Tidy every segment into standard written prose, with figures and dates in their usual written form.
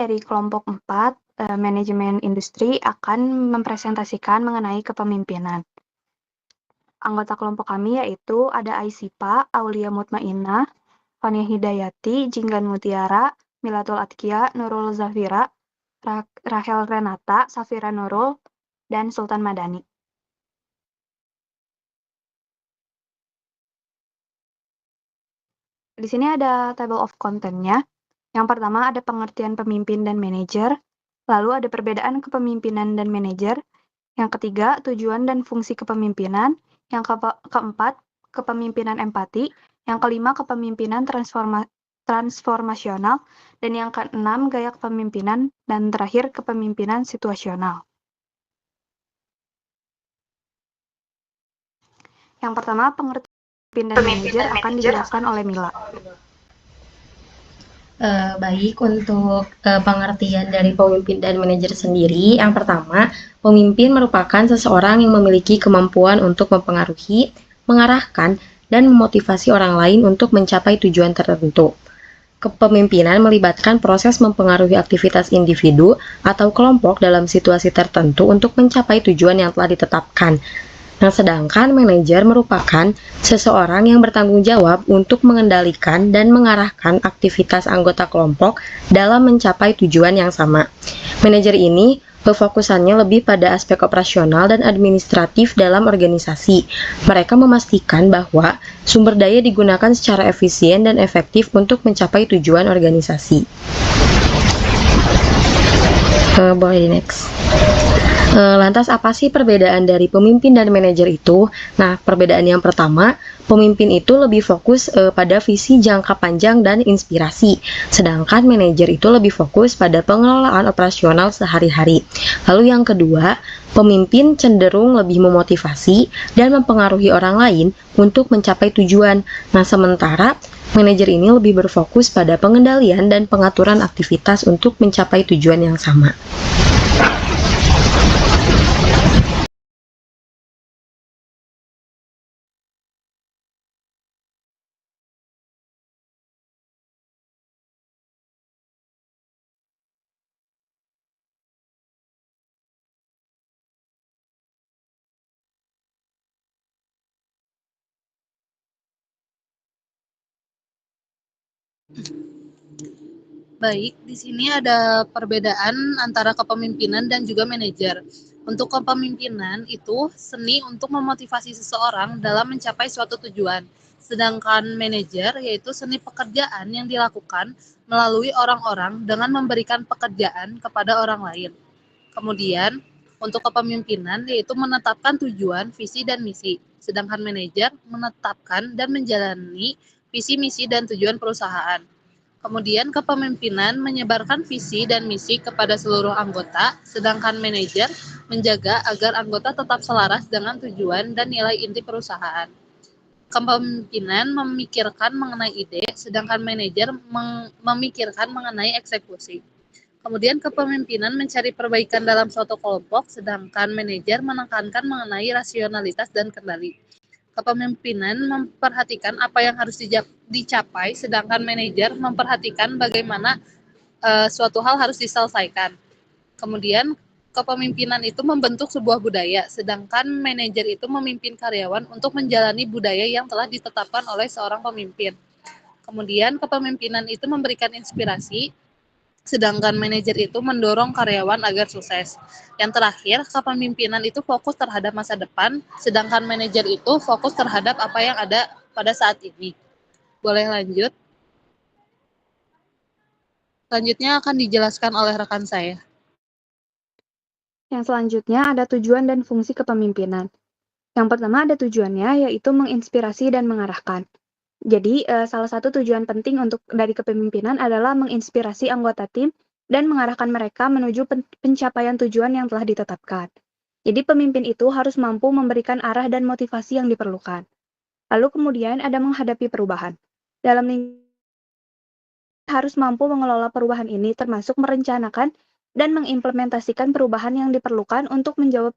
Dari kelompok 4, manajemen industri akan mempresentasikan mengenai kepemimpinan. Anggota kelompok kami yaitu ada Aisipa, Aulia Mutmainnah, Fania Hidayati, Jinggan Mutiara, Milatul Atkia, Nurul Zafira, Rahel Renata, Safira Nurul, dan Sultan Madani. Di sini ada table of content-nya. Yang pertama ada pengertian pemimpin dan manajer, lalu ada perbedaan kepemimpinan dan manajer, yang ketiga tujuan dan fungsi kepemimpinan, yang keempat kepemimpinan empati, yang kelima kepemimpinan transformasional, dan yang keenam gaya kepemimpinan, dan terakhir kepemimpinan situasional. Yang pertama pengertian pemimpin dan manajer akan dijelaskan oleh Mila. Baik, untuk pengertian dari pemimpin dan manajer sendiri, yang pertama, pemimpin merupakan seseorang yang memiliki kemampuan untuk mempengaruhi, mengarahkan, dan memotivasi orang lain untuk mencapai tujuan tertentu. Kepemimpinan melibatkan proses mempengaruhi aktivitas individu atau kelompok dalam situasi tertentu untuk mencapai tujuan yang telah ditetapkan. Nah, sedangkan manajer merupakan seseorang yang bertanggung jawab untuk mengendalikan dan mengarahkan aktivitas anggota kelompok dalam mencapai tujuan yang sama. Manajer ini fokusannya lebih pada aspek operasional dan administratif dalam organisasi. Mereka memastikan bahwa sumber daya digunakan secara efisien dan efektif untuk mencapai tujuan organisasi. Boleh next. Lantas apa sih perbedaan dari pemimpin dan manajer itu? Nah, perbedaan yang pertama, pemimpin itu lebih fokus pada visi jangka panjang dan inspirasi, sedangkan manajer itu lebih fokus pada pengelolaan operasional sehari-hari. Lalu yang kedua, pemimpin cenderung lebih memotivasi dan mempengaruhi orang lain untuk mencapai tujuan. Nah, sementara manajer ini lebih berfokus pada pengendalian dan pengaturan aktivitas untuk mencapai tujuan yang sama. Baik, di sini ada perbedaan antara kepemimpinan dan juga manajer. Untuk kepemimpinan itu seni untuk memotivasi seseorang dalam mencapai suatu tujuan. Sedangkan manajer yaitu seni pekerjaan yang dilakukan melalui orang-orang dengan memberikan pekerjaan kepada orang lain. Kemudian, untuk kepemimpinan yaitu menetapkan tujuan, visi, dan misi. Sedangkan manajer menetapkan dan menjalani visi, misi, dan tujuan perusahaan. Kemudian kepemimpinan menyebarkan visi dan misi kepada seluruh anggota, sedangkan manajer menjaga agar anggota tetap selaras dengan tujuan dan nilai inti perusahaan. Kepemimpinan memikirkan mengenai ide, sedangkan manajer memikirkan mengenai eksekusi. Kemudian kepemimpinan mencari perbaikan dalam suatu kelompok, sedangkan manajer menekankan mengenai rasionalitas dan kendali. Kepemimpinan memperhatikan apa yang harus dicapai, sedangkan manajer memperhatikan bagaimana suatu hal harus diselesaikan. Kemudian kepemimpinan itu membentuk sebuah budaya, sedangkan manajer itu memimpin karyawan untuk menjalani budaya yang telah ditetapkan oleh seorang pemimpin. Kemudian kepemimpinan itu memberikan inspirasi, sedangkan manajer itu mendorong karyawan agar sukses. Yang terakhir, kepemimpinan itu fokus terhadap masa depan, sedangkan manajer itu fokus terhadap apa yang ada pada saat ini. Boleh lanjut? Selanjutnya akan dijelaskan oleh rekan saya. Yang selanjutnya ada tujuan dan fungsi kepemimpinan. Yang pertama ada tujuannya, yaitu menginspirasi dan mengarahkan. Jadi, salah satu tujuan penting dari kepemimpinan adalah menginspirasi anggota tim dan mengarahkan mereka menuju pencapaian tujuan yang telah ditetapkan. Jadi, pemimpin itu harus mampu memberikan arah dan motivasi yang diperlukan. Lalu kemudian ada menghadapi perubahan. Dalam harus mampu mengelola perubahan ini, termasuk merencanakan dan mengimplementasikan perubahan yang diperlukan untuk menjawab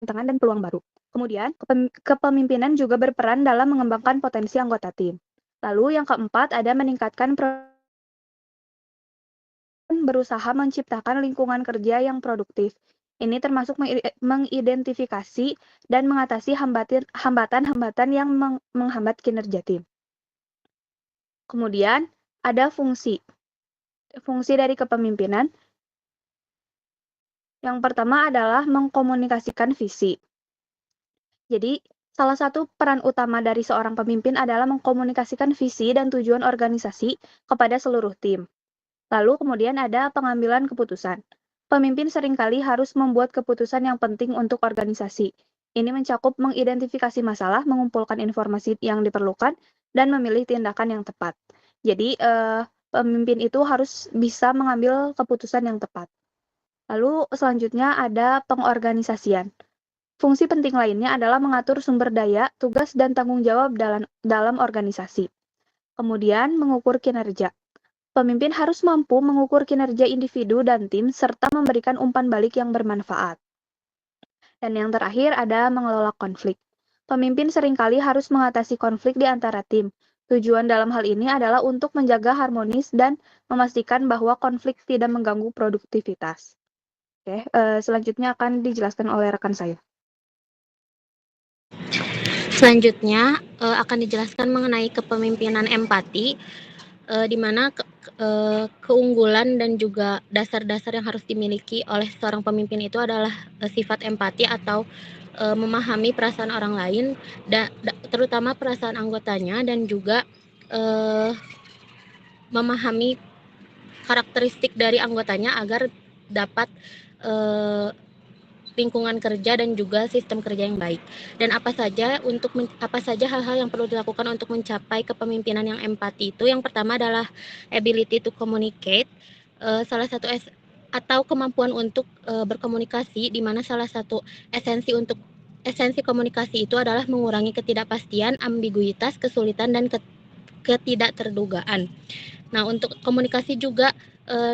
tantangan dan peluang baru. Kemudian, kepemimpinan juga berperan dalam mengembangkan potensi anggota tim. Lalu yang keempat ada meningkatkan berusaha menciptakan lingkungan kerja yang produktif. Ini termasuk mengidentifikasi dan mengatasi hambatan-hambatan yang menghambat kinerja tim. Kemudian ada fungsi. Fungsi dari kepemimpinan. Yang pertama adalah mengkomunikasikan visi. Jadi, salah satu peran utama dari seorang pemimpin adalah mengkomunikasikan visi dan tujuan organisasi kepada seluruh tim. Lalu kemudian ada pengambilan keputusan. Pemimpin seringkali harus membuat keputusan yang penting untuk organisasi. Ini mencakup mengidentifikasi masalah, mengumpulkan informasi yang diperlukan, dan memilih tindakan yang tepat. Jadi, pemimpin itu harus bisa mengambil keputusan yang tepat. Lalu selanjutnya ada pengorganisasian. Fungsi penting lainnya adalah mengatur sumber daya, tugas, dan tanggung jawab dalam organisasi. Kemudian mengukur kinerja. Pemimpin harus mampu mengukur kinerja individu dan tim serta memberikan umpan balik yang bermanfaat. Dan yang terakhir ada mengelola konflik. Pemimpin seringkali harus mengatasi konflik di antara tim. Tujuan dalam hal ini adalah untuk menjaga harmonis dan memastikan bahwa konflik tidak mengganggu produktivitas. Oke, selanjutnya akan dijelaskan oleh rekan saya. Selanjutnya akan dijelaskan mengenai kepemimpinan empati, di mana keunggulan dan juga dasar-dasar yang harus dimiliki oleh seorang pemimpin itu adalah sifat empati atau memahami perasaan orang lain, terutama perasaan anggotanya, dan juga memahami karakteristik dari anggotanya agar dapat lingkungan kerja dan juga sistem kerja yang baik. Dan apa saja hal-hal yang perlu dilakukan untuk mencapai kepemimpinan yang empati itu? Yang pertama adalah ability to communicate, salah satu atau kemampuan untuk berkomunikasi, di mana salah satu esensi komunikasi itu adalah mengurangi ketidakpastian, ambiguitas, kesulitan, dan ketidakterdugaan. Nah, untuk komunikasi juga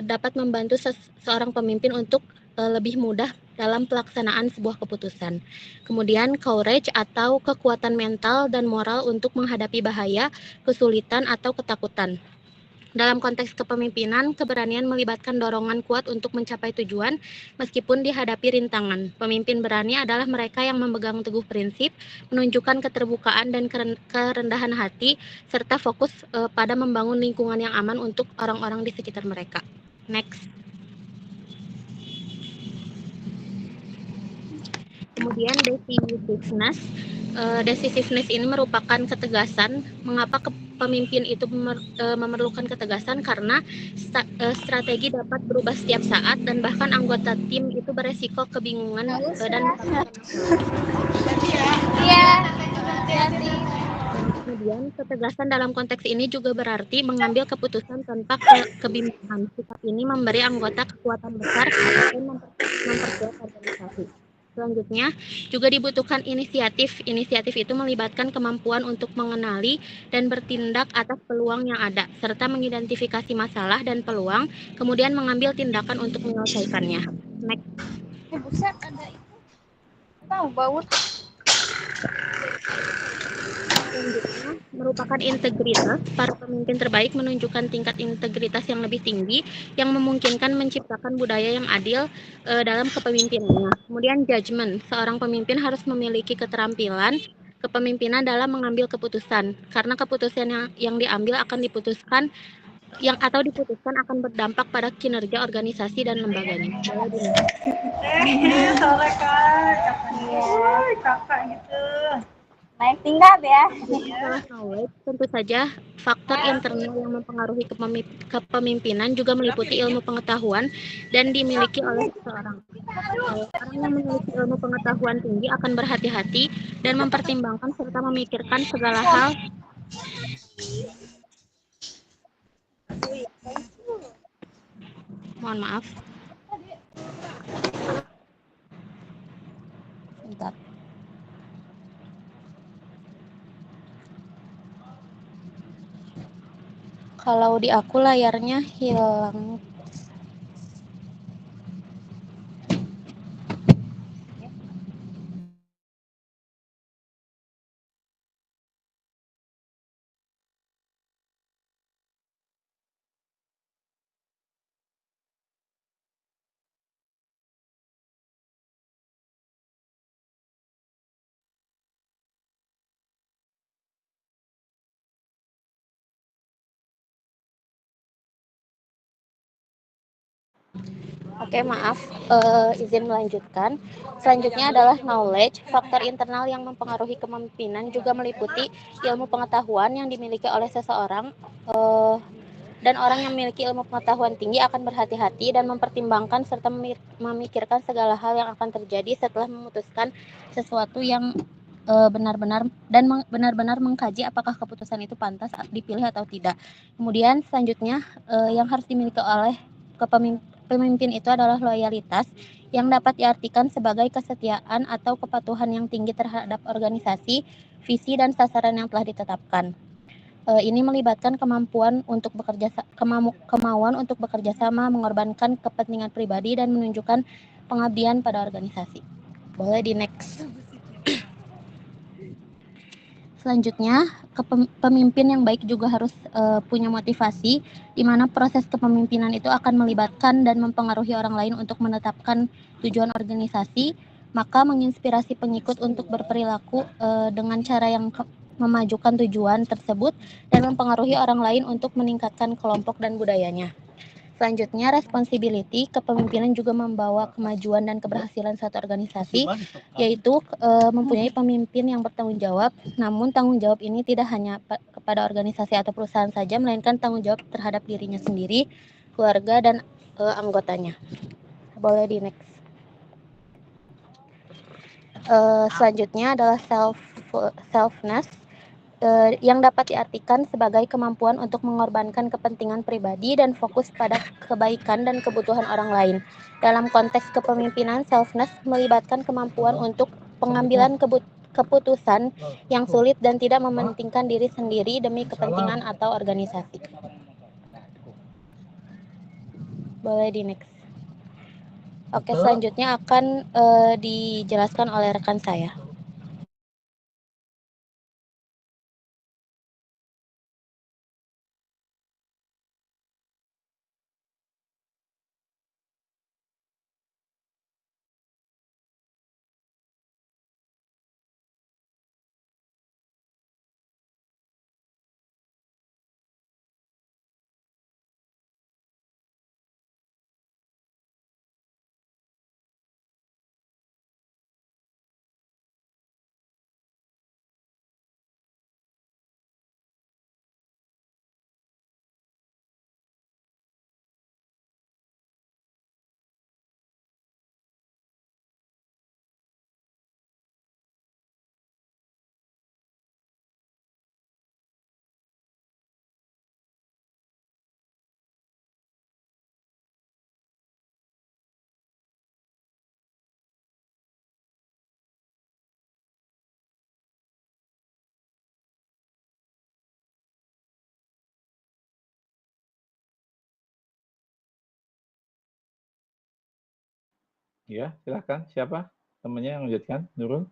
dapat membantu seorang pemimpin untuk lebih mudah dalam pelaksanaan sebuah keputusan. Kemudian courage atau kekuatan mental dan moral untuk menghadapi bahaya, kesulitan, atau ketakutan. Dalam konteks kepemimpinan, keberanian melibatkan dorongan kuat untuk mencapai tujuan meskipun dihadapi rintangan. Pemimpin berani adalah mereka yang memegang teguh prinsip, menunjukkan keterbukaan dan kerendahan hati, serta fokus pada membangun lingkungan yang aman untuk orang-orang di sekitar mereka. Next. Kemudian decisiveness. Decisiveness ini merupakan ketegasan. Mengapa pemimpin itu memerlukan ketegasan? Karena strategi dapat berubah setiap saat dan bahkan anggota tim itu beresiko kebingungan dan kemudian ketegasan dalam konteks ini juga berarti mengambil keputusan tanpa kebimbangan. Sikap ini memberi anggota kekuatan besar dan memperkuat organisasi. Selanjutnya, juga dibutuhkan inisiatif. Inisiatif itu melibatkan kemampuan untuk mengenali dan bertindak atas peluang yang ada, serta mengidentifikasi masalah dan peluang, kemudian mengambil tindakan untuk menyelesaikannya. Next. Buset, ada itu. Tahu bau. Selanjutnya, merupakan integritas. Para pemimpin terbaik menunjukkan tingkat integritas yang lebih tinggi yang memungkinkan menciptakan budaya yang adil dalam kepemimpinannya. Kemudian judgment. Seorang pemimpin harus memiliki keterampilan kepemimpinan dalam mengambil keputusan, karena keputusan yang diambil akan diputuskan akan berdampak pada kinerja organisasi dan lembaganya. Sore kakak gitu. Naik tingkat ya. Setelah knowledge, tentu saja faktor internal yang mempengaruhi kepemimpinan juga meliputi ilmu pengetahuan dan dimiliki oleh seseorang. Orang yang memiliki ilmu pengetahuan tinggi akan berhati-hati dan mempertimbangkan serta memikirkan segala hal. Mohon maaf. Bentar. Kalau di aku layarnya hilang. Oke, maaf, izin melanjutkan. Selanjutnya adalah knowledge. Faktor internal yang mempengaruhi kepemimpinan juga meliputi ilmu pengetahuan yang dimiliki oleh seseorang, dan orang yang memiliki ilmu pengetahuan tinggi akan berhati-hati dan mempertimbangkan serta memikirkan segala hal yang akan terjadi setelah memutuskan sesuatu yang benar-benar mengkaji apakah keputusan itu pantas dipilih atau tidak. Kemudian selanjutnya, yang harus dimiliki oleh pemimpin itu adalah loyalitas, yang dapat diartikan sebagai kesetiaan atau kepatuhan yang tinggi terhadap organisasi, visi dan sasaran yang telah ditetapkan. Ini melibatkan kemampuan untuk kemauan untuk bekerja sama, mengorbankan kepentingan pribadi dan menunjukkan pengabdian pada organisasi. Boleh di next. Selanjutnya, pemimpin yang baik juga harus punya motivasi, di mana proses kepemimpinan itu akan melibatkan dan mempengaruhi orang lain untuk menetapkan tujuan organisasi, maka menginspirasi pengikut untuk berperilaku dengan cara yang memajukan tujuan tersebut dan mempengaruhi orang lain untuk meningkatkan kelompok dan budayanya. Selanjutnya, responsibility, kepemimpinan juga membawa kemajuan dan keberhasilan suatu organisasi, yaitu mempunyai pemimpin yang bertanggung jawab. Namun, tanggung jawab ini tidak hanya kepada organisasi atau perusahaan saja, melainkan tanggung jawab terhadap dirinya sendiri, keluarga, dan anggotanya. Boleh di next. Selanjutnya adalah selfness, yang dapat diartikan sebagai kemampuan untuk mengorbankan kepentingan pribadi dan fokus pada kebaikan dan kebutuhan orang lain. Dalam konteks kepemimpinan, selfness melibatkan kemampuan untuk pengambilan keputusan yang sulit dan tidak mementingkan diri sendiri demi kepentingan atau organisasi. Boleh di next. Oke, selanjutnya akan dijelaskan oleh rekan saya. Ya, silakan. Siapa temannya yang melanjutkan? Nurul?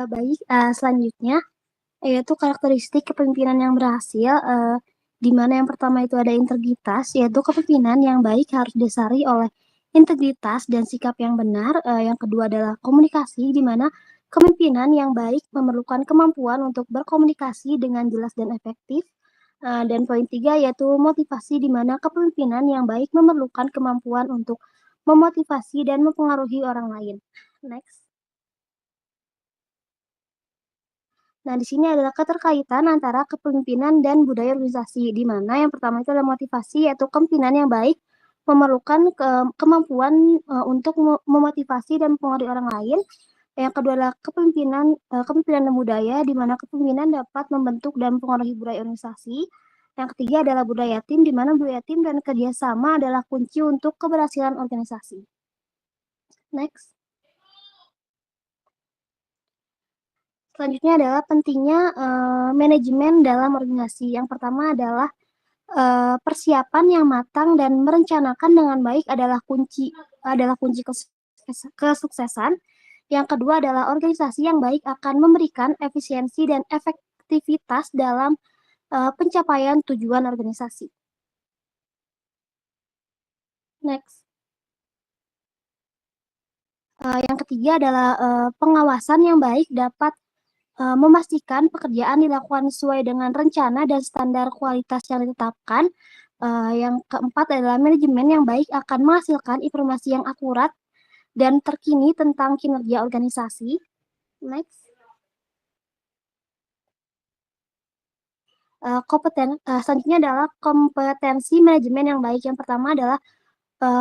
Baik, selanjutnya yaitu karakteristik kepemimpinan yang berhasil, di mana yang pertama itu ada integritas, yaitu kepemimpinan yang baik harus didasari oleh integritas dan sikap yang benar. Yang kedua adalah komunikasi, di mana kepemimpinan yang baik memerlukan kemampuan untuk berkomunikasi dengan jelas dan efektif. Dan poin 3 yaitu motivasi, di mana kepemimpinan yang baik memerlukan kemampuan untuk memotivasi dan mempengaruhi orang lain. Next. Nah, di sini adalah keterkaitan antara kepemimpinan dan budaya organisasi, di mana yang pertama itu adalah motivasi, yaitu kepemimpinan yang baik memerlukan kemampuan untuk memotivasi dan mempengaruhi orang lain. Yang kedua adalah kepemimpinan dan budaya, di mana kepemimpinan dapat membentuk dan mempengaruhi budaya organisasi. Yang ketiga adalah budaya tim, di mana budaya tim dan kerjasama adalah kunci untuk keberhasilan organisasi. Next. Selanjutnya adalah pentingnya manajemen dalam organisasi. Yang pertama adalah persiapan yang matang dan merencanakan dengan baik adalah kunci kesuksesan. Yang kedua adalah organisasi yang baik akan memberikan efisiensi dan efektivitas dalam pencapaian tujuan organisasi. Next. Yang ketiga adalah pengawasan yang baik dapat memastikan pekerjaan dilakukan sesuai dengan rencana dan standar kualitas yang ditetapkan. Yang keempat adalah manajemen yang baik akan menghasilkan informasi yang akurat dan terkini tentang kinerja organisasi. Next. Selanjutnya adalah kompetensi manajemen yang baik. Yang pertama adalah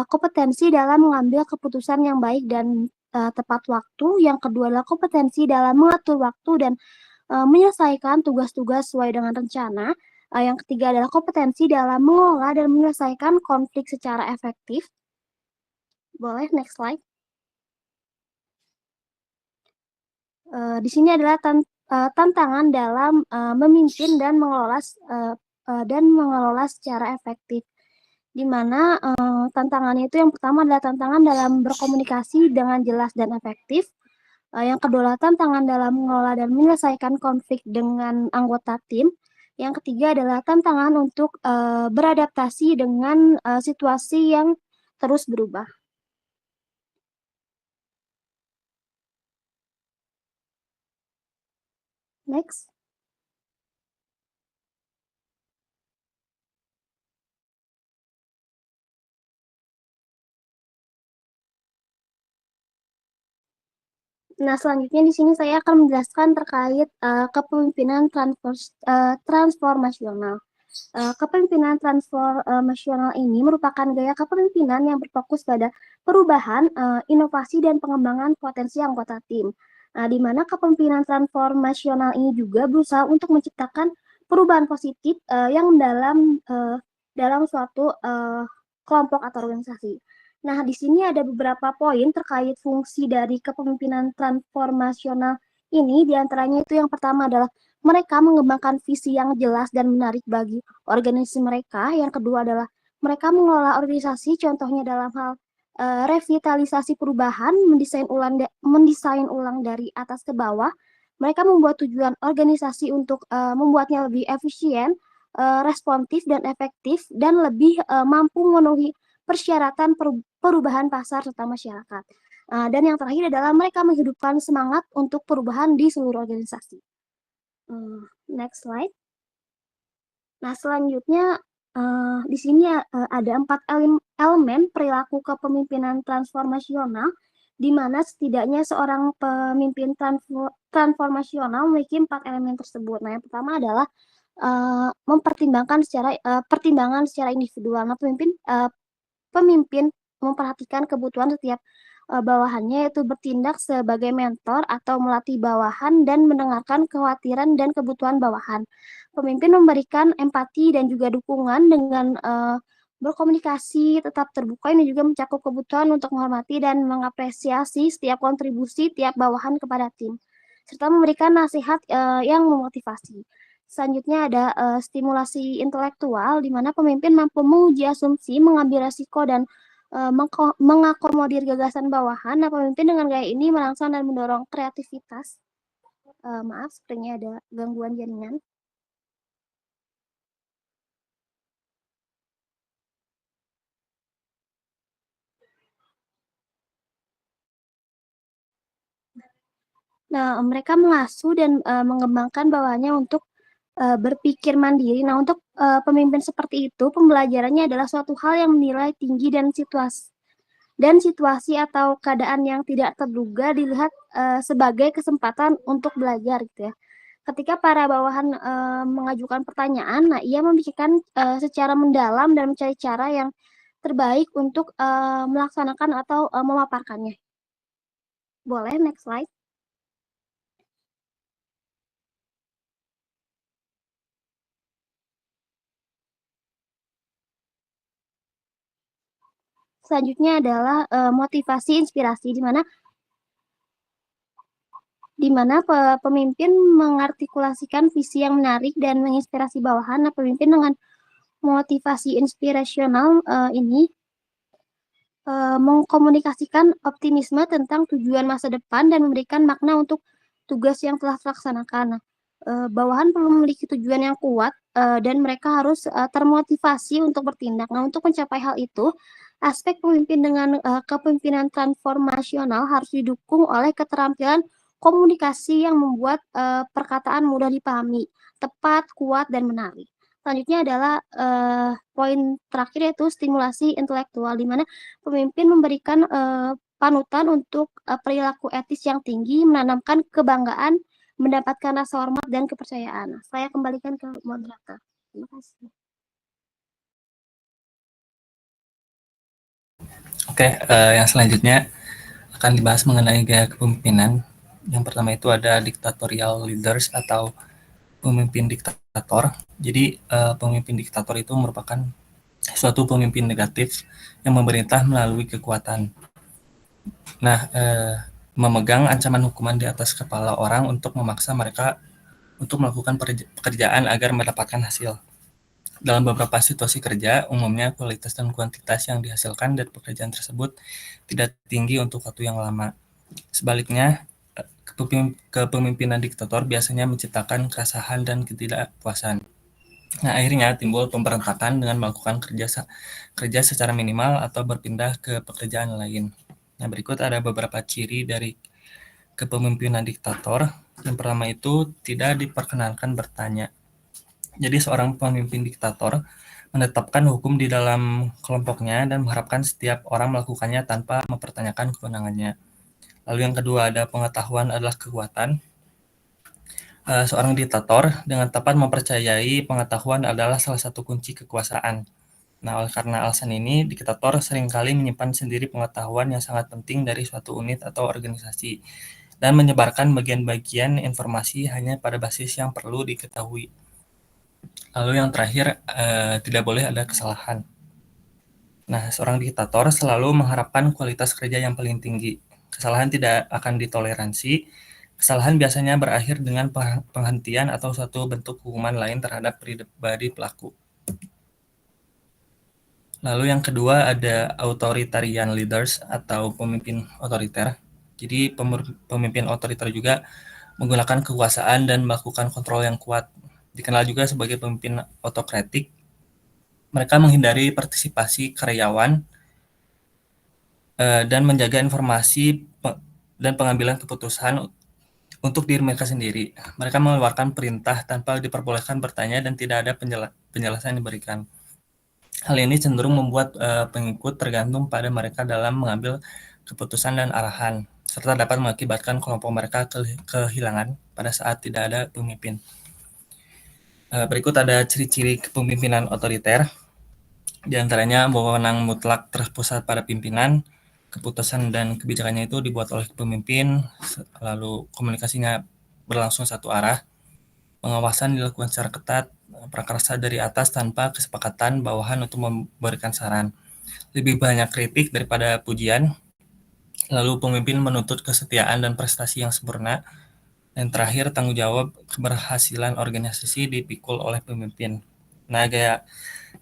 kompetensi dalam mengambil keputusan yang baik dan tepat waktu. Yang kedua adalah kompetensi dalam mengatur waktu dan menyelesaikan tugas-tugas sesuai dengan rencana. Yang ketiga adalah kompetensi dalam mengelola dan menyelesaikan konflik secara efektif. Boleh, next slide. Di sini adalah tantangan dalam memimpin dan mengelola secara efektif, di mana tantangannya itu yang pertama adalah tantangan dalam berkomunikasi dengan jelas dan efektif. Yang kedua adalah tantangan dalam mengelola dan menyelesaikan konflik dengan anggota tim. Yang ketiga adalah tantangan untuk beradaptasi dengan situasi yang terus berubah. Next. Nah, selanjutnya di sini saya akan menjelaskan terkait kepemimpinan transformasional. Kepemimpinan transformasional ini merupakan gaya kepemimpinan yang berfokus pada perubahan, inovasi, dan pengembangan potensi anggota tim. Nah, di mana kepemimpinan transformasional ini juga berusaha untuk menciptakan perubahan positif yang dalam suatu kelompok atau organisasi. Nah, di sini ada beberapa poin terkait fungsi dari kepemimpinan transformasional ini. Di antaranya itu yang pertama adalah mereka mengembangkan visi yang jelas dan menarik bagi organisasi mereka. Yang kedua adalah mereka mengelola organisasi, contohnya dalam hal revitalisasi perubahan, mendesain ulang dari atas ke bawah. Mereka membuat tujuan organisasi untuk membuatnya lebih efisien, responsif dan efektif, dan lebih mampu memenuhi persyaratan perubahan pasar serta masyarakat. Dan yang terakhir adalah mereka menghidupkan semangat untuk perubahan di seluruh organisasi. Next slide. Nah, selanjutnya di sini ada 4 elemen perilaku kepemimpinan transformasional, di mana setidaknya seorang pemimpin transformasional memiliki 4 elemen tersebut. Nah, yang pertama adalah pertimbangan secara individual. Nah, pemimpin memperhatikan kebutuhan setiap bawahannya, yaitu bertindak sebagai mentor atau melatih bawahan dan mendengarkan kekhawatiran dan kebutuhan bawahan. Pemimpin memberikan empati dan juga dukungan dengan berkomunikasi tetap terbuka. Ini juga mencakup kebutuhan untuk menghormati dan mengapresiasi setiap kontribusi tiap bawahan kepada tim, serta memberikan nasihat yang memotivasi. Selanjutnya ada stimulasi intelektual, di mana pemimpin mampu menguji asumsi, mengambil resiko, dan mengakomodir gagasan bawahan. Nah, pemimpin dengan gaya ini merangsang dan mendorong kreativitas. Maaf, sepertinya ada gangguan jaringan. Nah, mereka mengasuh dan mengembangkan bawahannya untuk berpikir mandiri. Nah, untuk pemimpin seperti itu, pembelajarannya adalah suatu hal yang menilai tinggi dan situasi atau keadaan yang tidak terduga dilihat sebagai kesempatan untuk belajar, gitu ya. Ketika para bawahan mengajukan pertanyaan, nah ia memikirkan secara mendalam dan mencari cara yang terbaik untuk melaksanakan atau memaparkannya. Boleh, next slide. Selanjutnya adalah motivasi inspirasi, di mana pemimpin mengartikulasikan visi yang menarik dan menginspirasi bawahan. Nah, pemimpin dengan motivasi inspirasional ini mengkomunikasikan optimisme tentang tujuan masa depan dan memberikan makna untuk tugas yang telah dilaksanakan. Nah, bawahan perlu memiliki tujuan yang kuat dan mereka harus termotivasi untuk bertindak. Nah, untuk mencapai hal itu, aspek pemimpin dengan kepemimpinan transformasional harus didukung oleh keterampilan komunikasi yang membuat perkataan mudah dipahami, tepat, kuat, dan menarik. Selanjutnya adalah poin terakhir yaitu stimulasi intelektual, di mana pemimpin memberikan panutan untuk perilaku etis yang tinggi, menanamkan kebanggaan, mendapatkan rasa hormat dan kepercayaan. Saya kembalikan ke moderator. Terima kasih. Oke, yang selanjutnya akan dibahas mengenai gaya kepemimpinan. Yang pertama itu ada dictatorial leaders atau pemimpin diktator. Jadi pemimpin diktator itu merupakan suatu pemimpin negatif yang memerintah melalui kekuatan. Nah, memegang ancaman hukuman di atas kepala orang untuk memaksa mereka untuk melakukan pekerjaan agar mendapatkan hasil. Dalam beberapa situasi kerja, umumnya kualitas dan kuantitas yang dihasilkan dari pekerjaan tersebut tidak tinggi untuk waktu yang lama. Sebaliknya, kepemimpinan diktator biasanya menciptakan keresahan dan ketidakpuasan. Nah, akhirnya timbul pemberontakan dengan melakukan kerja secara minimal atau berpindah ke pekerjaan lain. Nah, berikut ada beberapa ciri dari kepemimpinan diktator. Yang pertama itu tidak diperkenankan bertanya. Jadi seorang pemimpin diktator menetapkan hukum di dalam kelompoknya dan mengharapkan setiap orang melakukannya tanpa mempertanyakan kewenangannya. Lalu yang kedua ada pengetahuan adalah kekuatan. Seorang diktator dengan tepat mempercayai pengetahuan adalah salah satu kunci kekuasaan. Nah, oleh karena alasan ini, diktator seringkali menyimpan sendiri pengetahuan yang sangat penting dari suatu unit atau organisasi dan menyebarkan bagian-bagian informasi hanya pada basis yang perlu diketahui. Lalu yang terakhir, tidak boleh ada kesalahan. Nah, seorang diktator selalu mengharapkan kualitas kerja yang paling tinggi. Kesalahan tidak akan ditoleransi. Kesalahan biasanya berakhir dengan penghentian atau suatu bentuk hukuman lain terhadap pribadi pelaku. Lalu yang kedua ada authoritarian leaders atau pemimpin otoriter. Jadi pemimpin otoriter juga menggunakan kekuasaan dan melakukan kontrol yang kuat. Dikenal juga sebagai pemimpin otokratik. Mereka menghindari partisipasi karyawan dan menjaga informasi dan pengambilan keputusan untuk diri mereka sendiri. Mereka mengeluarkan perintah tanpa diperbolehkan bertanya dan tidak ada penjelasan yang diberikan. Hal ini cenderung membuat pengikut tergantung pada mereka dalam mengambil keputusan dan arahan, serta dapat mengakibatkan kelompok mereka kehilangan pada saat tidak ada pemimpin. Berikut ada ciri-ciri kepemimpinan otoriter. Di antaranya wewenang mutlak terpusat pada pimpinan, keputusan dan kebijakannya itu dibuat oleh pemimpin, lalu komunikasinya berlangsung satu arah, pengawasan dilakukan secara ketat, prakarsa dari atas tanpa kesepakatan bawahan untuk memberikan saran. Lebih banyak kritik daripada pujian. Lalu pemimpin menuntut kesetiaan dan prestasi yang sempurna. Dan terakhir, tanggung jawab keberhasilan organisasi dipikul oleh pemimpin. Nah, gaya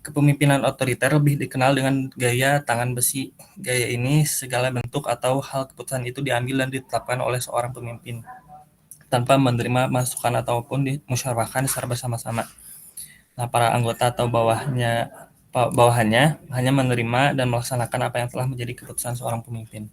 kepemimpinan otoriter lebih dikenal dengan gaya tangan besi. Gaya ini segala bentuk atau hal keputusan itu diambil dan ditetapkan oleh seorang pemimpin tanpa menerima masukan ataupun dimusyawarahkan secara bersama-sama. Nah, para anggota atau bawahannya hanya menerima dan melaksanakan apa yang telah menjadi keputusan seorang pemimpin.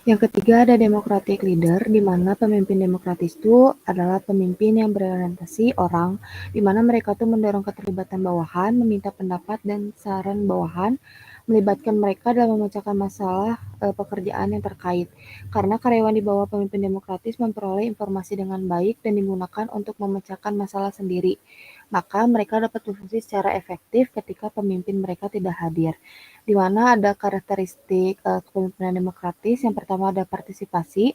Yang ketiga ada democratic leader, di mana pemimpin demokratis itu adalah pemimpin yang berorientasi orang, di mana mereka tuh mendorong keterlibatan bawahan, meminta pendapat dan saran bawahan, melibatkan mereka dalam memecahkan masalah pekerjaan yang terkait. Karena karyawan di bawah pemimpin demokratis memperoleh informasi dengan baik dan digunakan untuk memecahkan masalah sendiri, maka mereka dapat berfungsi secara efektif ketika pemimpin mereka tidak hadir. Di mana ada karakteristik kepemimpinan demokratis. Yang pertama ada partisipasi,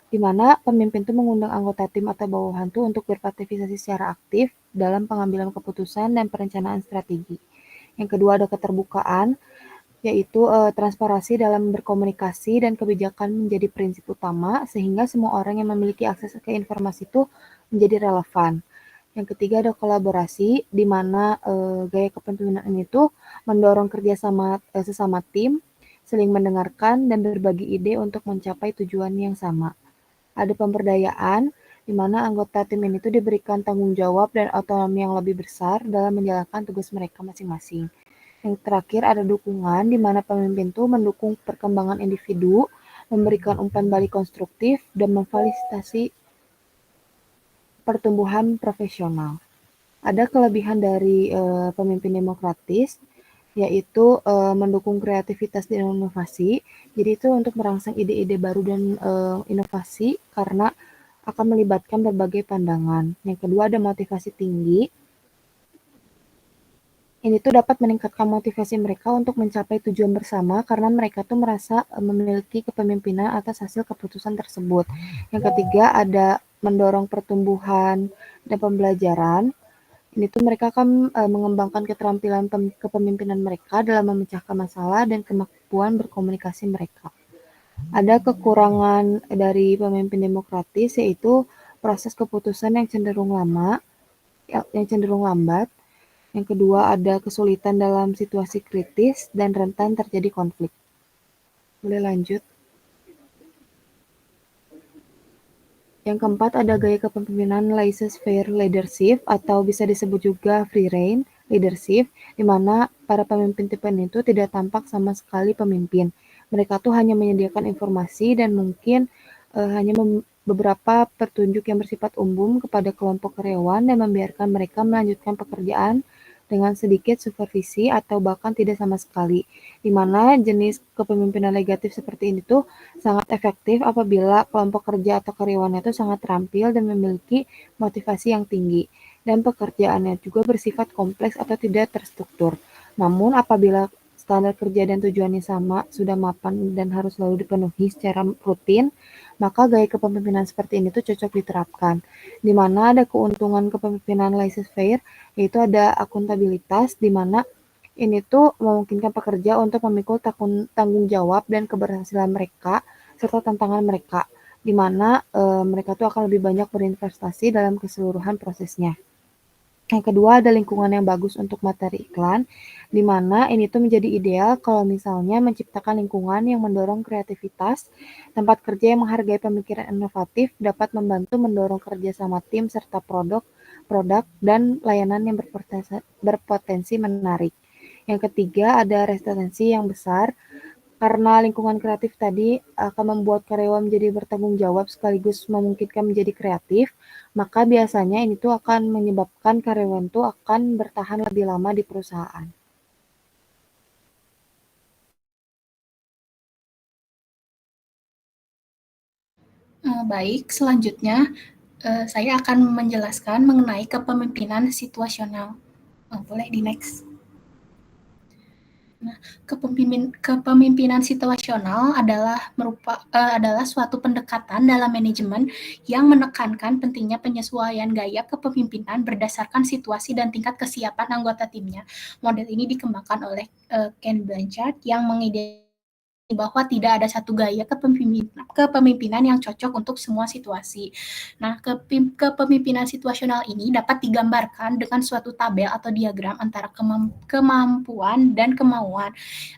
di mana pemimpin itu mengundang anggota tim atau bawahan itu untuk berpartisipasi secara aktif dalam pengambilan keputusan dan perencanaan strategi. Yang kedua ada keterbukaan, yaitu transparansi dalam berkomunikasi dan kebijakan menjadi prinsip utama sehingga semua orang yang memiliki akses ke informasi itu menjadi relevan. Yang ketiga ada kolaborasi, di mana gaya kepemimpinan ini tuh mendorong kerjasama sesama tim, saling mendengarkan dan berbagi ide untuk mencapai tujuan yang sama. Ada pemberdayaan, di mana anggota tim ini tuh diberikan tanggung jawab dan otonomi yang lebih besar dalam menjalankan tugas mereka masing-masing. Yang terakhir ada dukungan, di mana pemimpin tuh mendukung perkembangan individu, memberikan umpan balik konstruktif, dan memfasilitasi pertumbuhan profesional. Ada kelebihan dari pemimpin demokratis, yaitu mendukung kreativitas dan inovasi. Jadi itu untuk merangsang ide-ide baru dan inovasi karena akan melibatkan berbagai pandangan. Yang kedua ada motivasi tinggi. Ini tuh dapat meningkatkan motivasi mereka untuk mencapai tujuan bersama karena mereka tuh merasa memiliki kepemimpinan atas hasil keputusan tersebut. Yang ketiga ada mendorong pertumbuhan dan pembelajaran. Ini tuh mereka akan mengembangkan keterampilan kepemimpinan mereka dalam memecahkan masalah dan kemampuan berkomunikasi mereka. Ada kekurangan dari pemimpin demokratis yaitu proses keputusan yang cenderung lambat. Yang kedua ada kesulitan dalam situasi kritis dan rentan terjadi konflik. Boleh lanjut. Yang keempat ada gaya kepemimpinan laissez-faire leadership atau bisa disebut juga free rein leadership, di mana para pemimpin tipe ini itu tidak tampak sama sekali pemimpin. Mereka tuh hanya menyediakan informasi dan mungkin hanya beberapa petunjuk yang bersifat umum kepada kelompok karyawan dan membiarkan mereka melanjutkan pekerjaan dengan sedikit supervisi atau bahkan tidak sama sekali. Di mana jenis kepemimpinan negatif seperti ini tuh sangat efektif apabila kelompok kerja atau karyawannya itu sangat terampil dan memiliki motivasi yang tinggi dan pekerjaannya juga bersifat kompleks atau tidak terstruktur. Namun apabila standar kerja dan tujuannya sama, sudah mapan dan harus selalu dipenuhi secara rutin, maka gaya kepemimpinan seperti ini tuh cocok diterapkan. Di mana ada keuntungan kepemimpinan laissez-faire, yaitu ada akuntabilitas, di mana ini tuh memungkinkan pekerja untuk memikul tanggung jawab dan keberhasilan mereka serta tantangan mereka, di mana mereka tuh akan lebih banyak berinvestasi dalam keseluruhan prosesnya. Yang kedua ada lingkungan yang bagus untuk materi iklan, di mana ini tuh menjadi ideal kalau misalnya menciptakan lingkungan yang mendorong kreativitas, tempat kerja yang menghargai pemikiran inovatif dapat membantu mendorong kerjasama tim serta produk dan layanan yang berpotensi menarik. Yang ketiga ada resistensi yang besar, karena lingkungan kreatif tadi akan membuat karyawan menjadi bertanggung jawab sekaligus memungkinkan menjadi kreatif, maka biasanya ini tuh akan menyebabkan karyawan tuh akan bertahan lebih lama di perusahaan. Baik, selanjutnya saya akan menjelaskan mengenai kepemimpinan situasional. Boleh di next. Nah, kepemimpinan situasional adalah suatu pendekatan dalam manajemen yang menekankan pentingnya penyesuaian gaya kepemimpinan berdasarkan situasi dan tingkat kesiapan anggota timnya. Model ini dikembangkan oleh Ken Blanchard yang mengidentifikasi bahwa tidak ada satu gaya kepemimpinan yang cocok untuk semua situasi. Nah, kepemimpinan situasional ini dapat digambarkan dengan suatu tabel atau diagram antara kemampuan dan kemauan.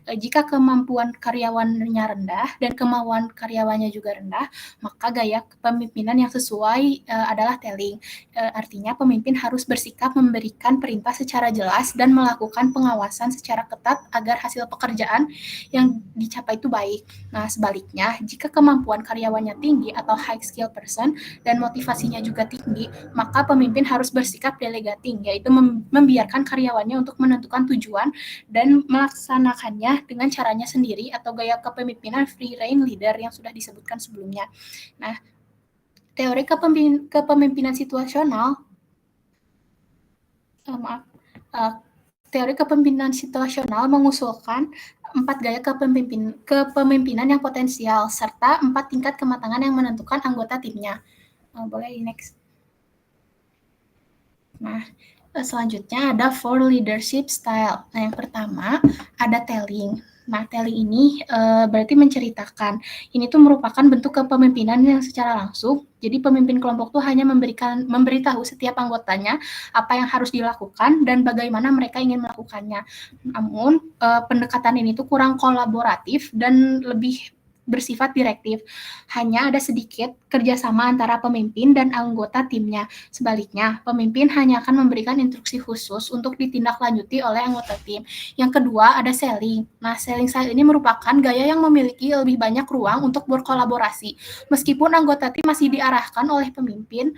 Jika kemampuan karyawannya rendah dan kemauan karyawannya juga rendah, maka gaya kepemimpinan yang sesuai adalah telling. Artinya pemimpin harus bersikap memberikan perintah secara jelas dan melakukan pengawasan secara ketat agar hasil pekerjaan yang dicapai itu baik. Nah, sebaliknya, jika kemampuan karyawannya tinggi atau high skill person dan motivasinya juga tinggi, maka pemimpin harus bersikap delegating, yaitu membiarkan karyawannya untuk menentukan tujuan dan melaksanakannya dengan caranya sendiri atau gaya kepemimpinan free rein leader yang sudah disebutkan sebelumnya. Nah, teori kepemimpinan situasional teori kepemimpinan situasional mengusulkan 4 gaya kepemimpinan yang potensial, serta 4 tingkat kematangan yang menentukan anggota timnya. Boleh next. Nah, selanjutnya ada 4 leadership style. Nah, yang pertama ada telling. Nah, telling ini berarti menceritakan. Ini tuh merupakan bentuk kepemimpinan yang secara langsung. Jadi pemimpin kelompok tuh hanya memberitahu setiap anggotanya apa yang harus dilakukan dan bagaimana mereka ingin melakukannya. Namun pendekatan ini tuh kurang kolaboratif dan lebih bersifat direktif. Hanya ada sedikit kerjasama antara pemimpin dan anggota timnya. Sebaliknya, pemimpin hanya akan memberikan instruksi khusus untuk ditindaklanjuti oleh anggota tim. Yang kedua, ada selling. Nah, selling style ini merupakan gaya yang memiliki lebih banyak ruang untuk berkolaborasi. Meskipun anggota tim masih diarahkan oleh pemimpin,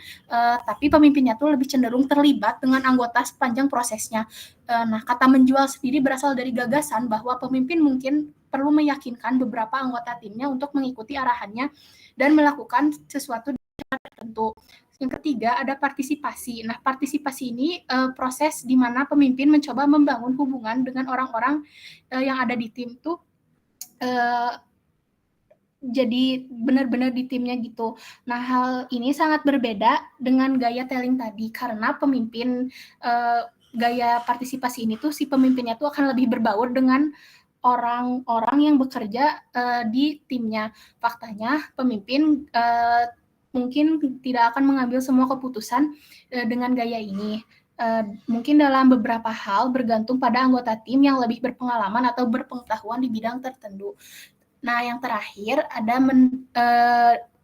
tapi pemimpinnya tuh lebih cenderung terlibat dengan anggota sepanjang prosesnya. Nah, kata menjual sendiri berasal dari gagasan bahwa pemimpin mungkin perlu meyakinkan beberapa anggota timnya untuk mengikuti arahannya dan melakukan sesuatu tertentu. Yang ketiga, ada partisipasi. Nah, partisipasi ini proses di mana pemimpin mencoba membangun hubungan dengan orang-orang yang ada di tim tuh jadi benar-benar di timnya gitu. Nah, hal ini sangat berbeda dengan gaya telling tadi karena pemimpin gaya partisipasi ini tuh si pemimpinnya tuh akan lebih berbaur dengan orang-orang yang bekerja di timnya. Faktanya, pemimpin mungkin tidak akan mengambil semua keputusan dengan gaya ini. Mungkin dalam beberapa hal bergantung pada anggota tim yang lebih berpengalaman atau berpengetahuan di bidang tertentu. Nah, yang terakhir ada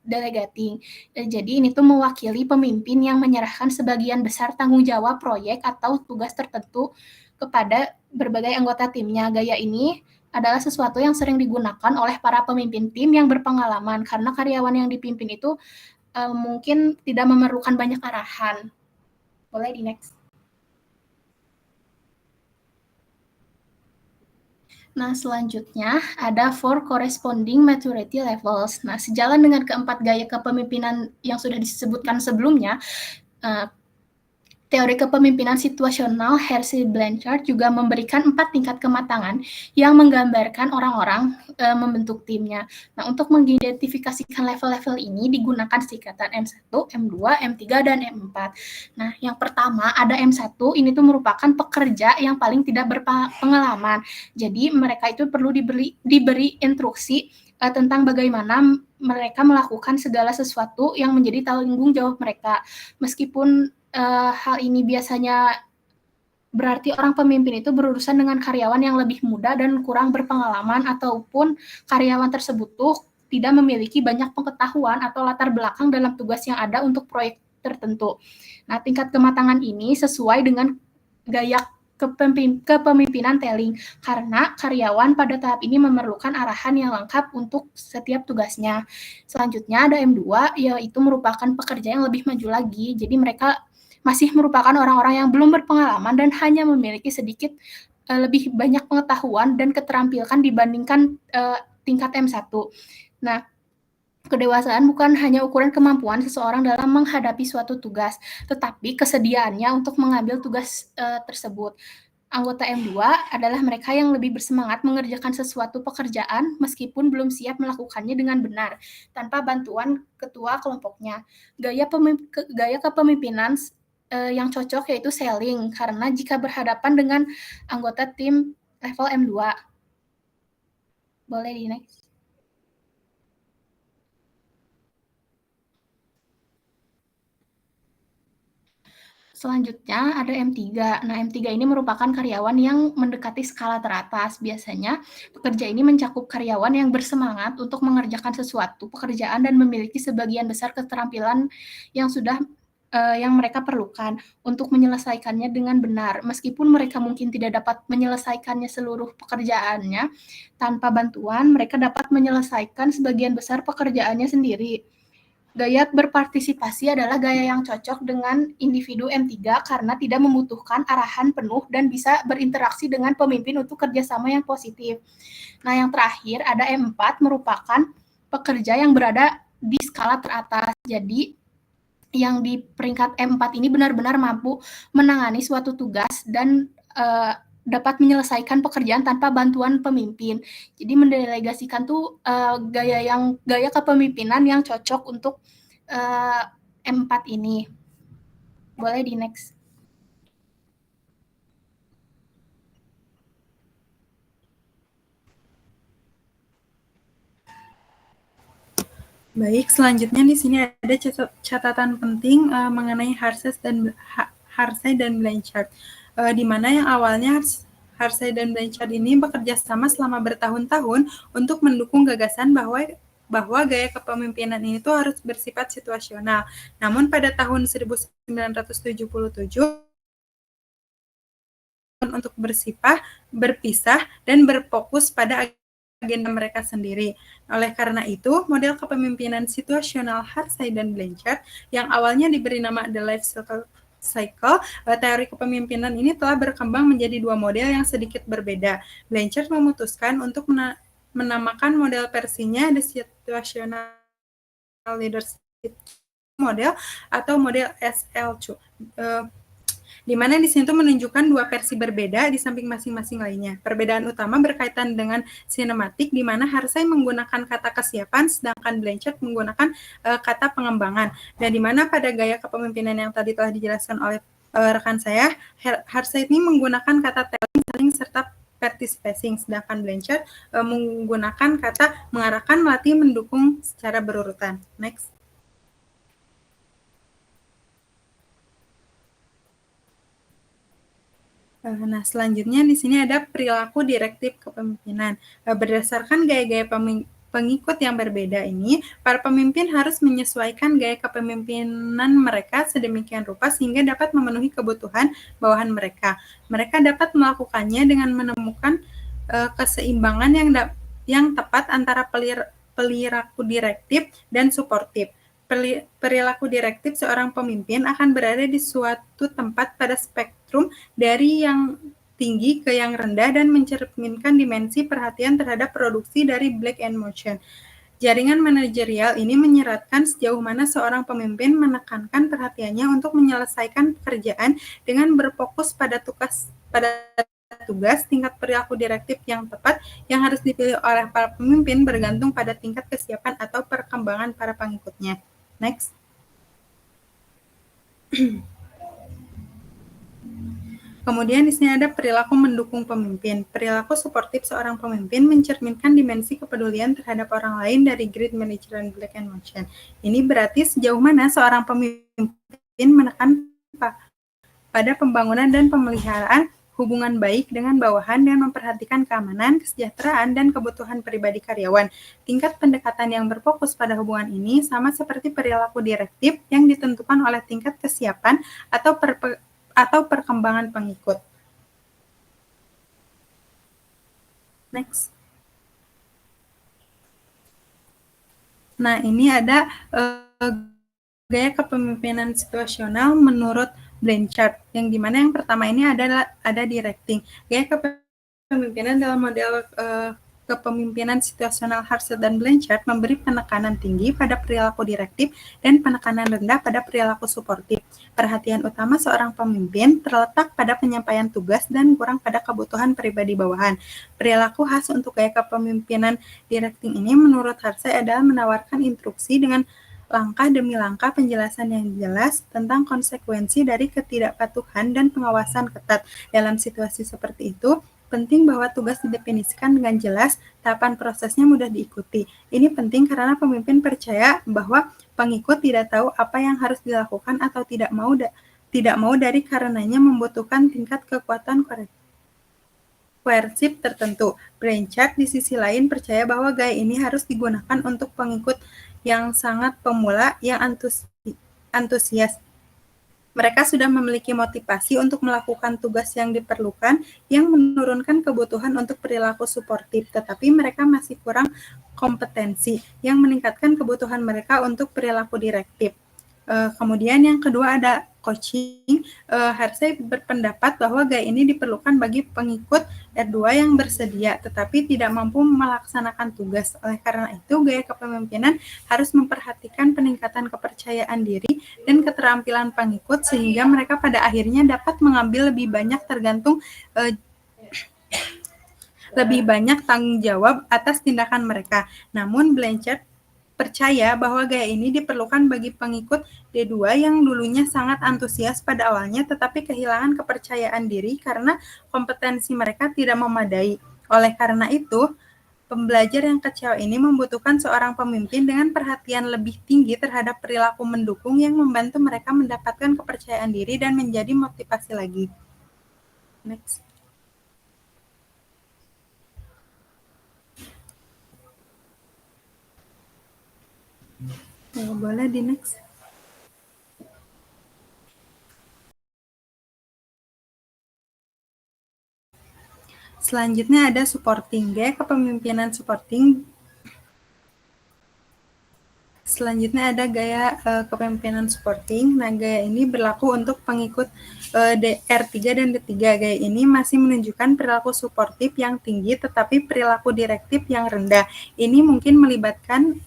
delegating. Jadi ini tuh mewakili pemimpin yang menyerahkan sebagian besar tanggung jawab proyek atau tugas tertentu kepada berbagai anggota timnya. Gaya ini adalah sesuatu yang sering digunakan oleh para pemimpin tim yang berpengalaman karena karyawan yang dipimpin itu mungkin tidak memerlukan banyak arahan. Boleh di next. Nah, selanjutnya ada 4 corresponding maturity levels. Nah, sejalan dengan keempat gaya kepemimpinan yang sudah disebutkan sebelumnya, teori kepemimpinan situasional Hersey Blanchard juga memberikan 4 tingkat kematangan yang menggambarkan orang-orang membentuk timnya. Nah, untuk mengidentifikasikan level-level ini digunakan singkatan M1, M2, M3, dan M4. Nah, yang pertama ada M1, ini tuh merupakan pekerja yang paling tidak berpengalaman. Jadi, mereka itu perlu diberi instruksi tentang bagaimana mereka melakukan segala sesuatu yang menjadi tanggung jawab mereka. Meskipun hal ini biasanya berarti orang pemimpin itu berurusan dengan karyawan yang lebih muda dan kurang berpengalaman ataupun karyawan tersebut tuh tidak memiliki banyak pengetahuan atau latar belakang dalam tugas yang ada untuk proyek tertentu. Nah, tingkat kematangan ini sesuai dengan gaya kepemimpinan telling karena karyawan pada tahap ini memerlukan arahan yang lengkap untuk setiap tugasnya. Selanjutnya ada M2, yaitu merupakan pekerja yang lebih maju lagi. Jadi mereka masih merupakan orang-orang yang belum berpengalaman dan hanya memiliki sedikit lebih banyak pengetahuan dan keterampilan dibandingkan tingkat M1. Nah, kedewasaan bukan hanya ukuran kemampuan seseorang dalam menghadapi suatu tugas, tetapi kesediaannya untuk mengambil tugas tersebut. Anggota M2 adalah mereka yang lebih bersemangat mengerjakan sesuatu pekerjaan meskipun belum siap melakukannya dengan benar, tanpa bantuan ketua kelompoknya. Gaya kepemimpinan yang cocok yaitu selling, karena jika berhadapan dengan anggota tim level M2. Boleh di next. Selanjutnya ada M3. Nah, M3 ini merupakan karyawan yang mendekati skala teratas. Biasanya pekerja ini mencakup karyawan yang bersemangat untuk mengerjakan sesuatu pekerjaan dan memiliki sebagian besar keterampilan yang mereka perlukan untuk menyelesaikannya dengan benar. Meskipun mereka mungkin tidak dapat menyelesaikannya seluruh pekerjaannya, tanpa bantuan mereka dapat menyelesaikan sebagian besar pekerjaannya sendiri. Gaya berpartisipasi adalah gaya yang cocok dengan individu M3 karena tidak membutuhkan arahan penuh dan bisa berinteraksi dengan pemimpin untuk kerjasama yang positif. Nah, yang terakhir ada M4 merupakan pekerja yang berada di skala teratas. Jadi, yang di peringkat M4 ini benar-benar mampu menangani suatu tugas dan dapat menyelesaikan pekerjaan tanpa bantuan pemimpin. Jadi mendelegasikan tuh gaya kepemimpinan yang cocok untuk M4 ini. Boleh di next. Baik, selanjutnya di sini ada catatan penting mengenai Hersey dan Blanchard, di mana yang awalnya Harsey dan Blanchard ini bekerja sama selama bertahun-tahun untuk mendukung gagasan bahwa gaya kepemimpinan ini tuh harus bersifat situasional. Namun pada tahun 1977 untuk berpisah dan berfokus pada agenda mereka sendiri. Oleh karena itu, model kepemimpinan situasional Harsey dan Blanchard yang awalnya diberi nama The Life Cycle, teori kepemimpinan ini telah berkembang menjadi dua model yang sedikit berbeda. Blanchard memutuskan untuk menamakan model versinya The Situational Leadership Model atau model SL2. Di mana di sini tuh menunjukkan dua versi berbeda di samping masing-masing lainnya. Perbedaan utama berkaitan dengan sinematik, di mana Harsey menggunakan kata kesiapan, sedangkan Blanchard menggunakan kata pengembangan. Dan di mana pada gaya kepemimpinan yang tadi telah dijelaskan oleh rekan saya, Harsey ini menggunakan kata telling, serta participating, sedangkan Blanchard menggunakan kata mengarahkan, melatih, mendukung secara berurutan. Next. Nah, selanjutnya di sini ada perilaku direktif kepemimpinan. Berdasarkan gaya-gaya pengikut yang berbeda ini, para pemimpin harus menyesuaikan gaya kepemimpinan mereka sedemikian rupa sehingga dapat memenuhi kebutuhan bawahan mereka. Mereka dapat melakukannya dengan menemukan keseimbangan yang tepat antara perilaku direktif dan suportif. Perilaku direktif seorang pemimpin akan berada di suatu tempat pada spektrum dari yang tinggi ke yang rendah dan mencerminkan dimensi perhatian terhadap produksi dari Black and Motion. Jaringan manajerial ini menyeratkan sejauh mana seorang pemimpin menekankan perhatiannya untuk menyelesaikan pekerjaan dengan berfokus pada tugas. Tingkat perilaku direktif yang tepat yang harus dipilih oleh para pemimpin bergantung pada tingkat kesiapan atau perkembangan para pengikutnya. Next. Kemudian di sini ada perilaku mendukung pemimpin. Perilaku suportif seorang pemimpin mencerminkan dimensi kepedulian terhadap orang lain dari Grid Manager dan Black and Motion. Ini berarti sejauh mana seorang pemimpin menekan pada pembangunan dan pemeliharaan hubungan baik dengan bawahan dan memperhatikan keamanan, kesejahteraan, dan kebutuhan pribadi karyawan. Tingkat pendekatan yang berfokus pada hubungan ini sama seperti perilaku direktif yang ditentukan oleh tingkat kesiapan atau perkembangan pengikut. Next. Nah, ini ada gaya kepemimpinan situasional menurut Blanchard, yang dimana yang pertama ini ada directing. Gaya kepemimpinan dalam model kepemimpinan situasional Harsey dan Blanchard memberi penekanan tinggi pada perilaku direktif dan penekanan rendah pada perilaku suportif. Perhatian utama seorang pemimpin terletak pada penyampaian tugas dan kurang pada kebutuhan pribadi bawahan. Perilaku khas untuk gaya kepemimpinan directing ini menurut Harsey adalah menawarkan instruksi dengan langkah demi langkah penjelasan yang jelas tentang konsekuensi dari ketidakpatuhan dan pengawasan ketat. Dalam situasi seperti itu, penting bahwa tugas didefinisikan dengan jelas, tahapan prosesnya mudah diikuti. Ini penting karena pemimpin percaya bahwa pengikut tidak tahu apa yang harus dilakukan atau tidak mau dari karenanya membutuhkan tingkat kekuatan koersif tertentu. Blanchard di sisi lain percaya bahwa gaya ini harus digunakan untuk pengikut yang sangat pemula, yang antusias. Mereka sudah memiliki motivasi untuk melakukan tugas yang diperlukan, yang menurunkan kebutuhan untuk perilaku suportif, tetapi mereka masih kurang kompetensi, yang meningkatkan kebutuhan mereka untuk perilaku direktif. Kemudian yang kedua ada coaching. Harsey berpendapat bahwa gaya ini diperlukan bagi pengikut R2 yang bersedia tetapi tidak mampu melaksanakan tugas. Oleh karena itu, gaya kepemimpinan harus memperhatikan peningkatan kepercayaan diri dan keterampilan pengikut sehingga mereka pada akhirnya dapat mengambil lebih banyak tanggung jawab atas tindakan mereka. Namun Blanchard percaya bahwa gaya ini diperlukan bagi pengikut D2 yang dulunya sangat antusias pada awalnya tetapi kehilangan kepercayaan diri karena kompetensi mereka tidak memadai. Oleh karena itu, pembelajar yang kecewa ini membutuhkan seorang pemimpin dengan perhatian lebih tinggi terhadap perilaku mendukung yang membantu mereka mendapatkan kepercayaan diri dan menjadi motivasi lagi. Next. Boleh di next. Selanjutnya ada supporting. Gaya kepemimpinan supporting. Selanjutnya ada gaya kepemimpinan supporting. Nah, gaya ini berlaku untuk pengikut R3 dan D3. Gaya ini masih menunjukkan perilaku suportif yang tinggi, tetapi perilaku direktif yang rendah. Ini mungkin melibatkan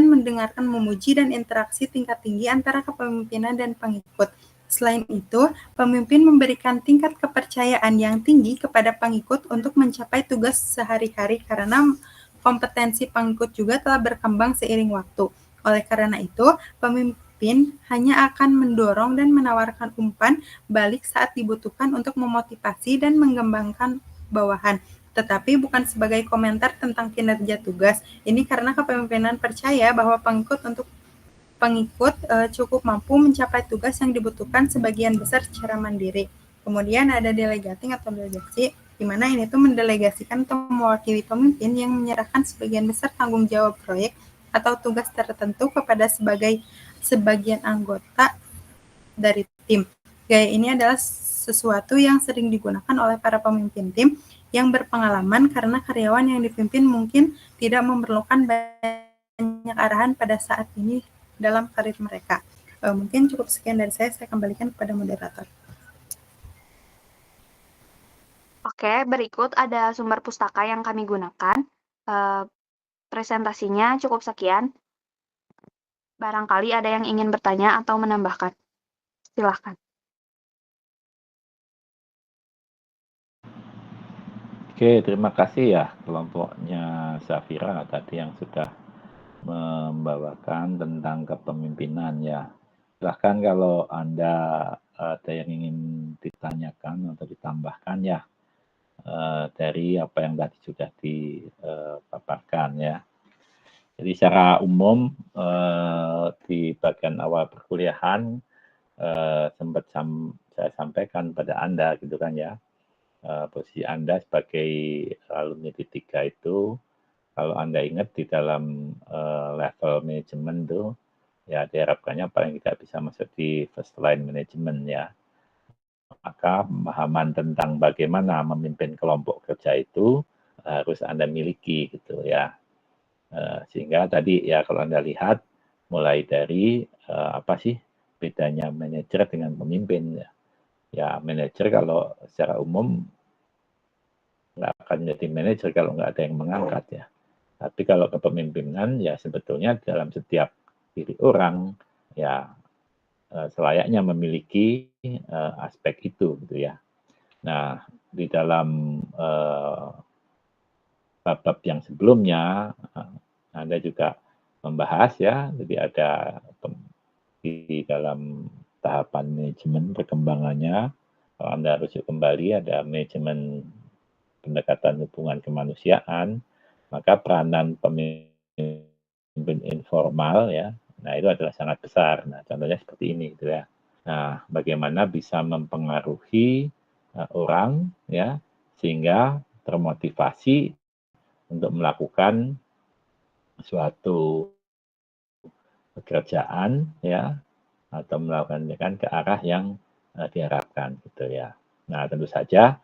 mendengarkan, memuji, dan interaksi tingkat tinggi antara kepemimpinan dan pengikut. Selain itu, pemimpin memberikan tingkat kepercayaan yang tinggi kepada pengikut untuk mencapai tugas sehari-hari karena kompetensi pengikut juga telah berkembang seiring waktu. Oleh karena itu, pemimpin hanya akan mendorong dan menawarkan umpan balik saat dibutuhkan untuk memotivasi dan mengembangkan bawahan, tetapi bukan sebagai komentar tentang kinerja tugas. Ini karena kepemimpinan percaya bahwa pengikut cukup mampu mencapai tugas yang dibutuhkan sebagian besar secara mandiri. Kemudian ada delegating atau delegasi, di mana ini tuh mendelegasikan atau mewakili pemimpin yang menyerahkan sebagian besar tanggung jawab proyek atau tugas tertentu kepada sebagian anggota dari tim. Gaya ini adalah sesuatu yang sering digunakan oleh para pemimpin tim yang berpengalaman karena karyawan yang dipimpin mungkin tidak memerlukan banyak arahan pada saat ini dalam karir mereka. Mungkin cukup sekian dari saya kembalikan kepada moderator. Oke, berikut ada sumber pustaka yang kami gunakan. Presentasinya cukup sekian. Barangkali ada yang ingin bertanya atau menambahkan. Silahkan. Oke, terima kasih ya kelompoknya Safira tadi yang sudah membawakan tentang kepemimpinan ya. Silahkan kalau Anda ada yang ingin ditanyakan atau ditambahkan ya dari apa yang tadi sudah dipaparkan ya. Jadi secara umum di bagian awal perkuliahan sempat saya sampaikan pada Anda gitu kan ya. Posisi Anda sebagai alumni D3 itu, kalau Anda ingat di dalam level manajemen tuh, ya diharapkannya paling tidak bisa masuk di first line management ya. Maka pemahaman tentang bagaimana memimpin kelompok kerja itu harus Anda miliki gitu ya. Sehingga tadi ya kalau Anda lihat mulai dari apa sih bedanya manajer dengan pemimpin ya. Ya manajer kalau secara umum nggak akan menjadi manajer kalau nggak ada yang mengangkat ya. Tapi kalau kepemimpinan ya sebetulnya dalam setiap diri orang ya selayaknya memiliki aspek itu gitu ya. Nah di dalam bab-bab yang sebelumnya Anda juga membahas ya, jadi ada di dalam tahapan manajemen perkembangannya. Kalau Anda rujuk kembali ada manajemen pendekatan hubungan kemanusiaan, maka peranan pemimpin informal ya, nah itu adalah sangat besar. Nah contohnya seperti ini gitu ya. Nah bagaimana bisa mempengaruhi orang ya sehingga termotivasi untuk melakukan suatu pekerjaan ya atau melakukan ke arah yang diharapkan gitu ya. Nah tentu saja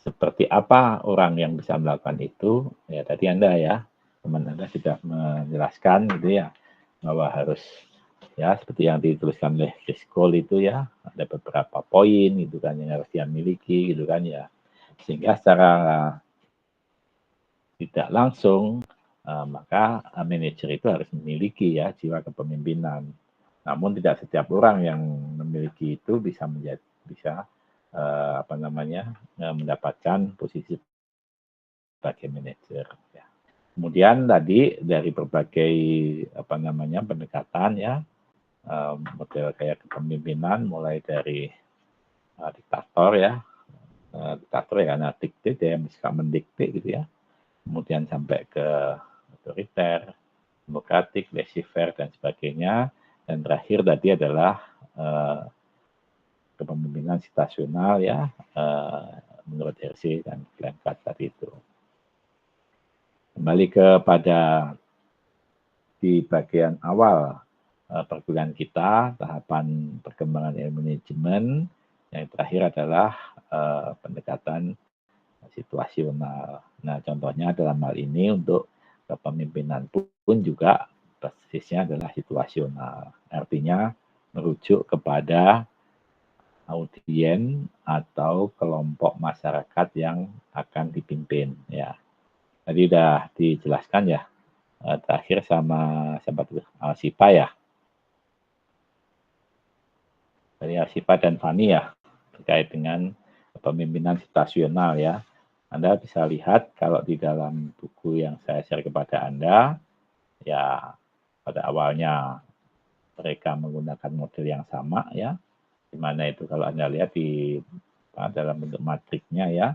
seperti apa orang yang bisa melakukan itu ya tadi Anda ya teman Anda sudah menjelaskan gitu ya bahwa harus ya seperti yang dituliskan oleh Chris Cole itu ya ada beberapa poin gitu kan yang harus dia miliki gitu kan ya sehingga secara tidak langsung maka manajer itu harus memiliki ya jiwa kepemimpinan. Namun tidak setiap orang yang memiliki itu bisa mendapatkan posisi sebagai manajer. Ya. Kemudian tadi dari berbagai pendekatan ya model kayak kepemimpinan mulai dari diktator ya karena dikte dia bisa mendikte gitu ya. Kemudian sampai ke otoriter, demokratik, laissez-faire dan sebagainya. Dan terakhir tadi adalah kepemimpinan situasional ya menurut Hersey dan Glenn tadi itu. Kembali kepada di bagian awal perkuliahan kita, tahapan perkembangan ilmu manajemen. Yang terakhir adalah pendekatan situasional. Nah, contohnya dalam hal ini untuk kepemimpinan pun juga basisnya adalah situasional. Artinya merujuk kepada audien atau kelompok masyarakat yang akan dipimpin. Ya, tadi sudah dijelaskan ya. Terakhir sama sahabat Alsifa ya. Dari Alsifa dan Fani ya, terkait dengan kepemimpinan situasional ya. Anda bisa lihat kalau di dalam buku yang saya share kepada Anda, ya pada awalnya mereka menggunakan model yang sama ya, di mana itu kalau Anda lihat di dalam bentuk matriknya ya,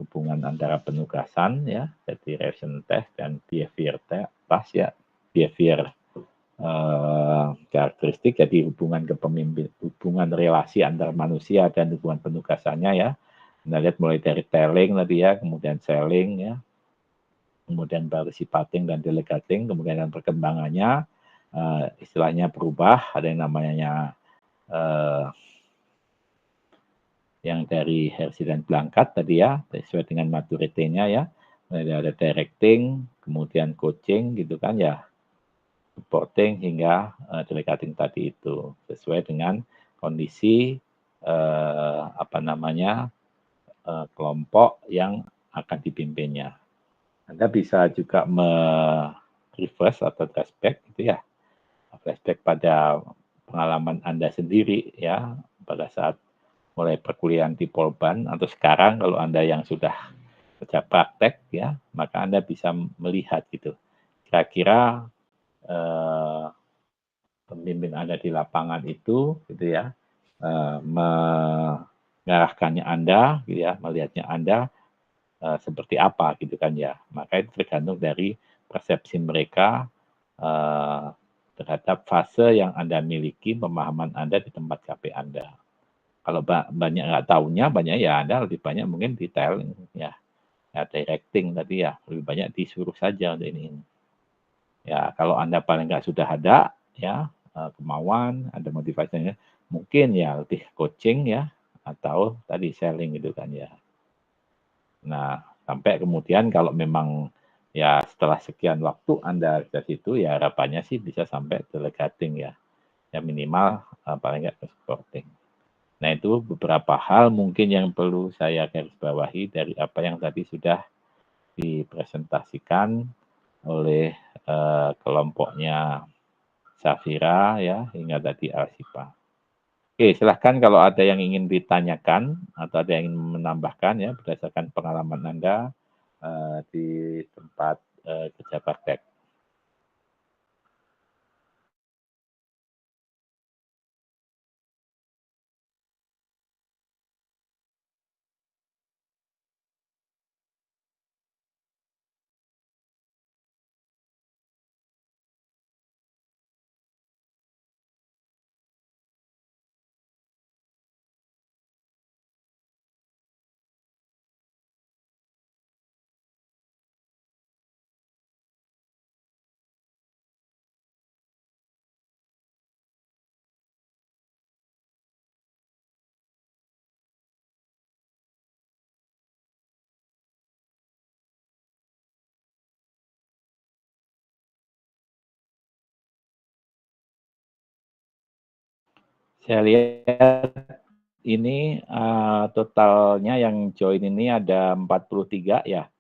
hubungan antara penugasan ya, jadi relation test dan behavior test ya, behavior karakteristik, jadi hubungan hubungan relasi antar manusia dan hubungan penugasannya ya. Anda lihat mulai dari telling tadi ya, kemudian selling ya, kemudian participating dan delegating, kemudian perkembangannya istilahnya berubah, ada yang namanya yang dari Hershey dan Blankat tadi ya, sesuai dengan maturity-nya ya, ada directing, kemudian coaching gitu kan ya, supporting hingga delegating tadi itu, sesuai dengan kondisi kelompok yang akan dipimpinnya. Anda bisa juga reverse atau flashback gitu ya, flashback pada pengalaman Anda sendiri ya, pada saat mulai perkuliahan di Polban atau sekarang kalau Anda yang sudah kerja praktek ya, maka Anda bisa melihat gitu, kira-kira pemimpin Anda di lapangan itu gitu ya, mengarahkannya Anda gitu ya, melihatnya Anda seperti apa gitu kan ya. Maka itu tergantung dari persepsi mereka terhadap fase yang Anda miliki, pemahaman Anda di tempat KP Anda. Kalau banyak nggak tahunya, banyak ya Anda lebih banyak mungkin detailing ya, directing tadi ya, lebih banyak disuruh saja untuk ini. Ya, kalau Anda paling nggak sudah ada ya kemauan, ada motivasinya, mungkin ya lebih coaching ya, atau tadi selling gitu kan ya. Nah, sampai kemudian kalau memang ya setelah sekian waktu Anda ke situ, ya harapannya sih bisa sampai delegating ya. Ya minimal paling nggak supporting. Nah, itu beberapa hal mungkin yang perlu saya garis bawahi dari apa yang tadi sudah dipresentasikan oleh kelompoknya Safira ya, hingga tadi Alsifa. Oke, silahkan kalau ada yang ingin ditanyakan atau ada yang ingin menambahkan ya berdasarkan pengalaman Anda di tempat kerja praktek. Saya lihat ini totalnya yang join ini ada 43 ya.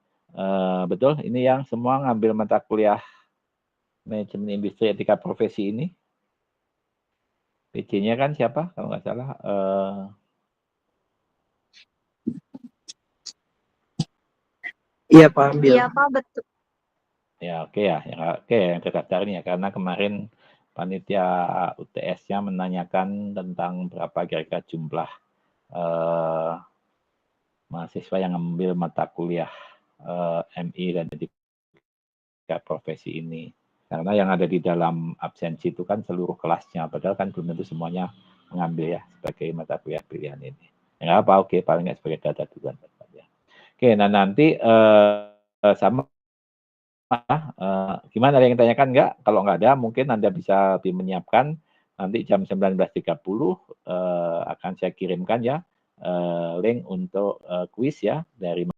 Betul, ini yang semua ngambil mata kuliah manajemen industri etika profesi ini. PJ-nya kan siapa kalau nggak salah? Iya Pak, ambil. Iya Pak, betul. Ya oke ya, yang terdaftar ini ya, karena kemarin panitia UTS-nya menanyakan tentang berapa kira-kira jumlah mahasiswa yang mengambil mata kuliah MI dan etika profesi ini. Karena yang ada di dalam absensi itu kan seluruh kelasnya, padahal kan belum tentu semuanya mengambil ya sebagai mata kuliah pilihan ini. Ya apa, oke, paling nggak sebagai data duluan. Oke, nah nanti sama Gimana, ada yang tanyakan nggak? Kalau nggak ada, mungkin Anda bisa lebih menyiapkan, nanti jam 19.30 akan saya kirimkan ya, link untuk kuis ya, dari